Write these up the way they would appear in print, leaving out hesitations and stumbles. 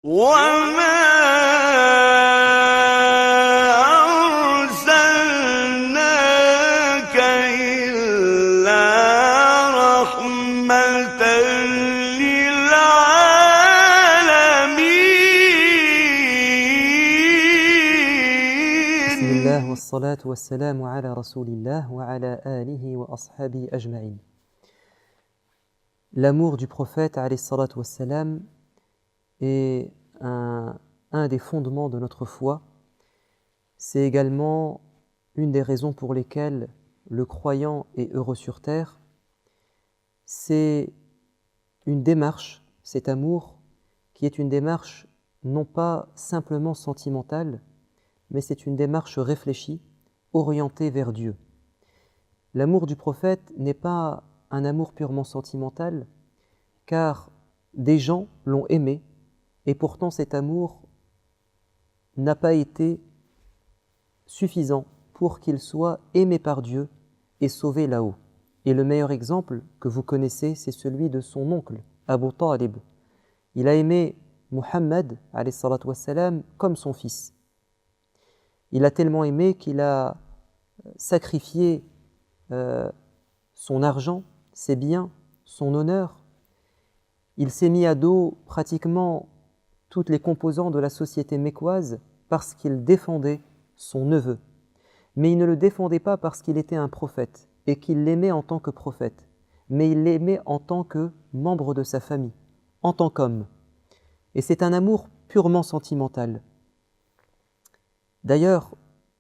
وما أرسلناك إلا رحمة بسم الله للعالمين. والصلاة والسلام على رسول الله وعلى آله وأصحابه أجمعين. L'amour du prophète alayhi salatu wassalam est un des fondements de notre foi. C'est également une des raisons pour lesquelles le croyant est heureux sur terre. C'est une démarche, cet amour, qui est une démarche non pas simplement sentimentale, mais c'est une démarche réfléchie, orientée vers Dieu. L'amour du prophète n'est pas un amour purement sentimental, car des gens l'ont aimé, et pourtant cet amour n'a pas été suffisant pour qu'il soit aimé par Dieu et sauvé là-haut. Et le meilleur exemple que vous connaissez, c'est celui de son oncle, Abu Talib. Il a aimé Muhammad alayhi salatu wassalam, comme son fils. Il a tellement aimé qu'il a sacrifié son argent, ses biens, son honneur. Il s'est mis à dos pratiquement toutes les composantes de la société mécoise parce qu'il défendait son neveu. Mais il ne le défendait pas parce qu'il était un prophète et qu'il l'aimait en tant que prophète, mais il l'aimait en tant que membre de sa famille, en tant qu'homme. Et c'est un amour purement sentimental. D'ailleurs,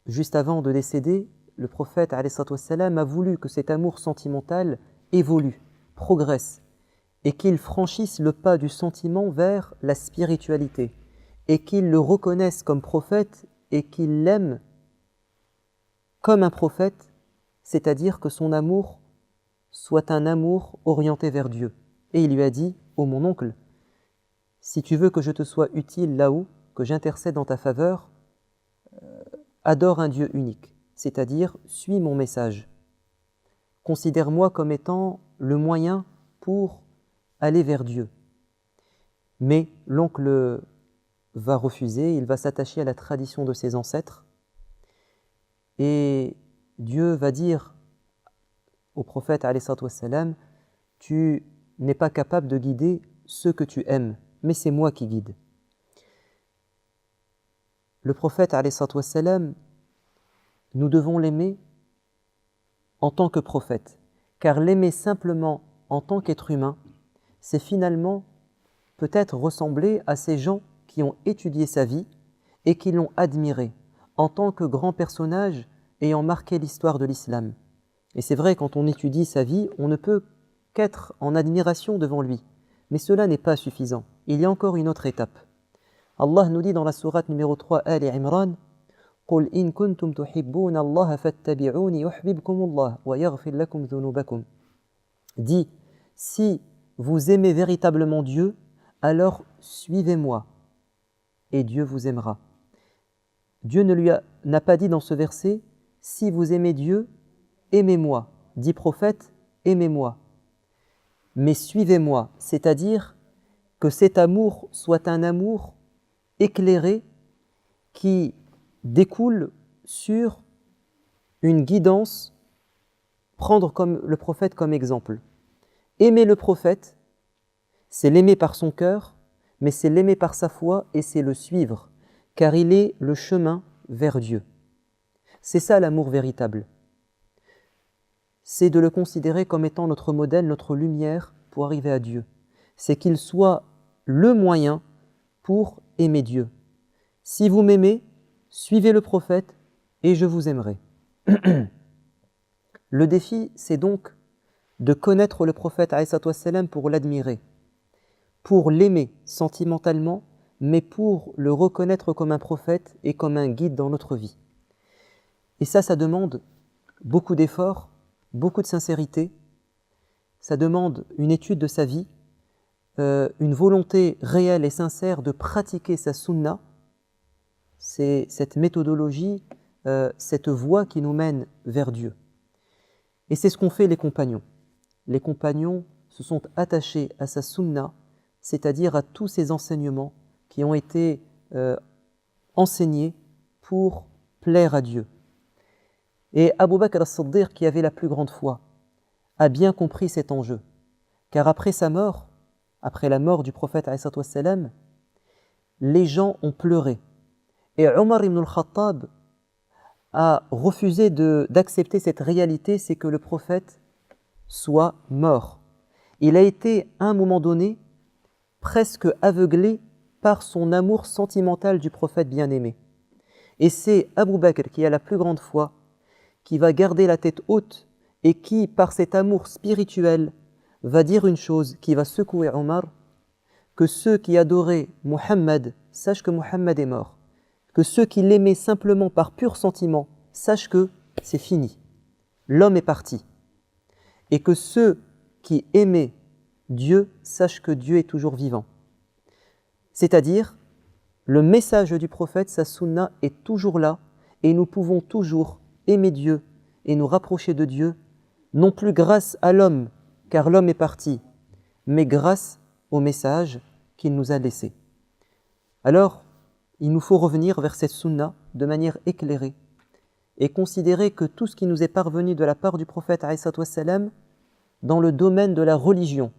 juste avant de décéder, le prophète alayhi salatu wassalam a voulu que cet amour sentimental évolue, progresse, et qu'il franchisse le pas du sentiment vers la spiritualité, et qu'il le reconnaisse comme prophète et qu'il l'aime comme un prophète, c'est-à-dire que son amour soit un amour orienté vers Dieu. Et il lui a dit, ô mon oncle, si tu veux que je te sois utile là-haut, que j'intercède en ta faveur, adore un Dieu unique, c'est-à-dire suis mon message. Considère-moi comme étant le moyen pour aller vers Dieu. Mais l'oncle va refuser, il va s'attacher à la tradition de ses ancêtres et Dieu va dire au prophète alayhi salatu wassalam, tu n'es pas capable de guider ceux que tu aimes, mais c'est moi qui guide. Le prophète alayhi salatu wassalam, nous devons l'aimer en tant que prophète, car l'aimer simplement en tant qu'être humain, c'est finalement peut-être ressembler à ces gens qui ont étudié sa vie et qui l'ont admiré en tant que grand personnage ayant marqué l'histoire de l'islam. Et c'est vrai, quand on étudie sa vie, on ne peut qu'être en admiration devant lui. Mais cela n'est pas suffisant. Il y a encore une autre étape. Allah nous dit dans la sourate numéro 3, Ali Imran, قُلْ إِن كُنْتُمْ تُحِبُّونَ اللَّهَ فَاتَّبِعُونِ يُحْبِبْكُمُ اللَّهُ وَيَغْفِرْ لَكُمْ ذُنُوبَكُمْ. Dis, si vous aimez véritablement Dieu, alors suivez-moi, et Dieu vous aimera. Dieu n'a pas dit dans ce verset, si vous aimez Dieu, aimez-moi. Dit prophète, aimez-moi. Mais suivez-moi, c'est-à-dire que cet amour soit un amour éclairé qui découle sur une guidance, prendre comme le prophète comme exemple. Aimer le prophète, c'est l'aimer par son cœur, mais c'est l'aimer par sa foi et c'est le suivre, car il est le chemin vers Dieu. C'est ça l'amour véritable. C'est de le considérer comme étant notre modèle, notre lumière pour arriver à Dieu. C'est qu'il soit le moyen pour aimer Dieu. Si vous m'aimez, suivez le prophète et je vous aimerai. Le défi, c'est donc de connaître le prophète alayhi salatu wassalam pour l'admirer, pour l'aimer sentimentalement, mais pour le reconnaître comme un prophète et comme un guide dans notre vie. Et ça demande beaucoup d'efforts, beaucoup de sincérité, ça demande une étude de sa vie, une volonté réelle et sincère de pratiquer sa sunna, c'est cette méthodologie, cette voie qui nous mène vers Dieu. Et c'est ce qu'ont fait les compagnons. Les compagnons se sont attachés à sa sunna, c'est-à-dire à tous ses enseignements qui ont été enseignés pour plaire à Dieu. Et Abu Bakr as-Siddiq, qui avait la plus grande foi, a bien compris cet enjeu. Car après sa mort, après la mort du prophète alayhi salatu wassalam, les gens ont pleuré. Et Omar ibn al-Khattab a refusé d'accepter cette réalité, c'est que le prophète soit mort. Il a été, à un moment donné, presque aveuglé par son amour sentimental du prophète bien-aimé. Et c'est Abu Bakr qui a la plus grande foi, qui va garder la tête haute et qui, par cet amour spirituel, va dire une chose qui va secouer Omar, que ceux qui adoraient Muhammad sachent que Muhammad est mort, que ceux qui l'aimaient simplement par pur sentiment sachent que c'est fini, l'homme est parti, et que ceux qui aimaient Dieu sachent que Dieu est toujours vivant. C'est-à-dire, le message du prophète, sa sunna, est toujours là, et nous pouvons toujours aimer Dieu et nous rapprocher de Dieu, non plus grâce à l'homme, car l'homme est parti, mais grâce au message qu'il nous a laissé. Alors, il nous faut revenir vers cette sunna de manière éclairée et considérer que tout ce qui nous est parvenu de la part du prophète alayhi salatu wassalam dans le domaine de la religion,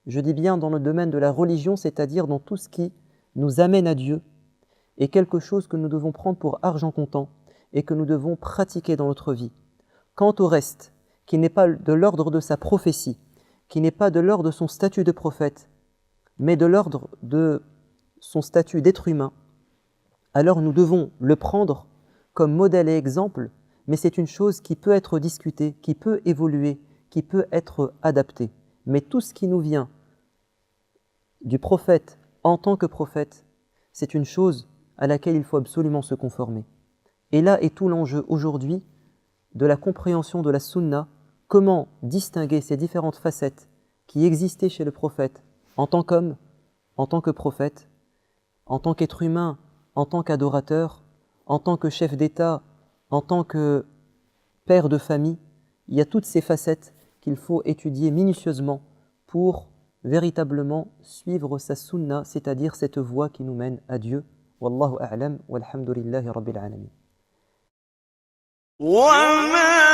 je dis bien dans le domaine de la religion, c'est-à-dire dans tout ce qui nous amène à Dieu, est quelque chose que nous devons prendre pour argent comptant et que nous devons pratiquer dans notre vie. Quant au reste, qui n'est pas de l'ordre de sa prophétie, qui n'est pas de l'ordre de son statut de prophète, mais de l'ordre de son statut d'être humain, alors nous devons le prendre comme modèle et exemple, mais c'est une chose qui peut être discutée, qui peut évoluer, qui peut être adaptée. Mais tout ce qui nous vient du prophète en tant que prophète, c'est une chose à laquelle il faut absolument se conformer. Et là est tout l'enjeu aujourd'hui de la compréhension de la sunna, comment distinguer ces différentes facettes qui existaient chez le prophète en tant qu'homme, en tant que prophète, en tant qu'être humain, en tant qu'adorateur, en tant que chef d'État, en tant que père de famille. Il y a toutes ces facettes qu'il faut étudier minutieusement pour véritablement suivre sa sunna, c'est-à-dire cette voie qui nous mène à Dieu. Wallahu a'lam, walhamdulillahi rabbil alamin. وما